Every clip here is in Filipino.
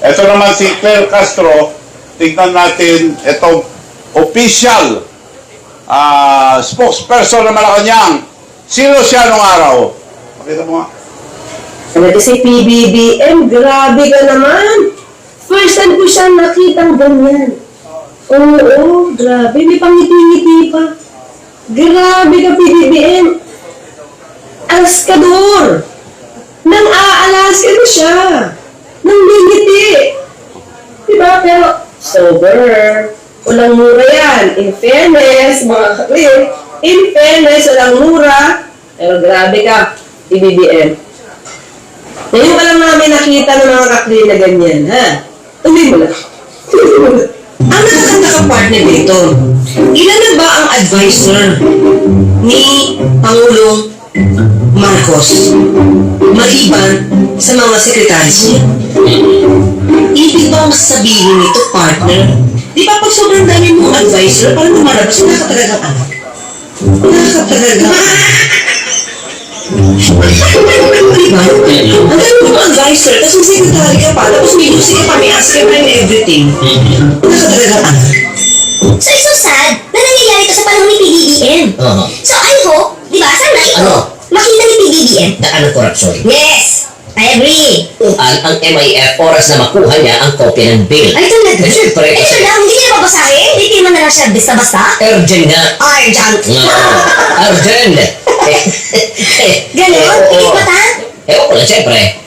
Ito naman si Claire Castro, tignan natin itong official spokesperson ng Malacanang. Sino siya nung araw? Pakita mo nga. Ano si PBBM, grabe ka naman. First time ko siya nakitang ganyan. Oo, grabe. May pangiti-ngiti pa. Grabe ka, PBBM. Alaskador. Nang aalaska na siya. Nang ngiti. Diba? Pero, sober. Walang mura yan. In fairness, mga kaklit. In fairness, walang mura. Pero grabe ka, PBBM. Ngayon ka lang namin nakita ng mga kakli na ganyan, ha? Tuloy mo lang. Ang nakakapag-partner dito, ilan na ba ang advisor ni Pangulong Marcos maliban sa mga sekretaris niya? Ibig bang sabihin nito, partner? Di ba pag sobrang dami mong advisor, parang lumalabas, nakakatagal ang anak? Nakakatagal ang diba? Ang dami mong advisor, tapos may secretary ka pa, tapos may music ka pa, may ask ka pa and everything. Nakakatagal ang anak. So it's so sad na nangyayari ito sa panahon ni PBBM. So I hope, di ba, sana ito, makita ni PBBM. Na ano korupsyon? Yes, I agree. Ang MIF, oras na makuha niya ang kopya ng bill. Ay, talaga? Siyempre, Ito kasi lang, hindi niya babasahin. Hindi naman na lang siya basta-basta. urgent nga. Urgent. Urgent. Ganon? Hindi ba ta? Ewan ko lang, siyempre.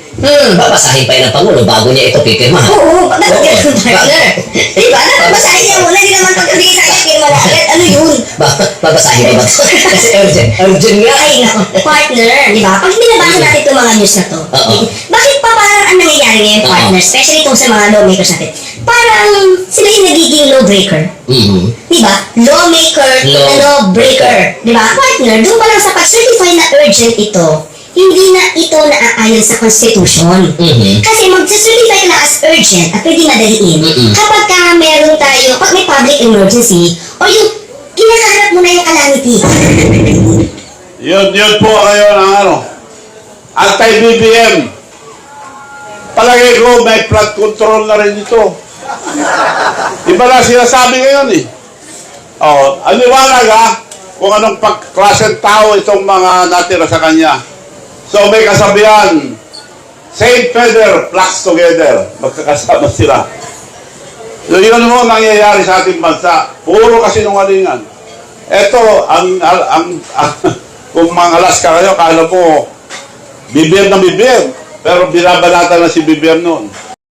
Babasahin pa yun ng Pangulo bago niya ito pipirma. Oo, bakit ganon, partner? Di ba? Babasahin niya muna, hindi naman pagkabigay sa akin, firma na agad. Ano yun? Babasahin pa ba? Kasi urgent nga. Ay, no. Partner, di ba? Pag binabasa natin itong mga news na to, bakit pa parang ang nangyayari ngayon, partner? Especially itong sa mga lawmakers natin. Parang sila yung nagiging lawbreaker. Di ba? Lawmaker na lawbreaker. Di ba? Partner, doon pa lang sa pag-certify na urgent ito, hindi na ito naaayon sa Constitution. Kasi mag-certify ka na as urgent at pwede madaliin kapag ka meron tayo, pag may public emergency, o yung kinakaharap mo na yung calamity. Yun po ngayon ang anti-BBM. Palagay ko may flood control na rin ito. Iba na sinasabi ngayon eh. Aliwanag kung anong klaseng tao itong mga natira sa kanya. So may kasabihan, same feather flocks together. Magkakasama sila. So yun mo nangyayari sa ating bansa. Puro kasinungalingan. Ito, kung mga Alaska kayo, kala mo, BBM na BBM. Pero binabalata na si BBM noon.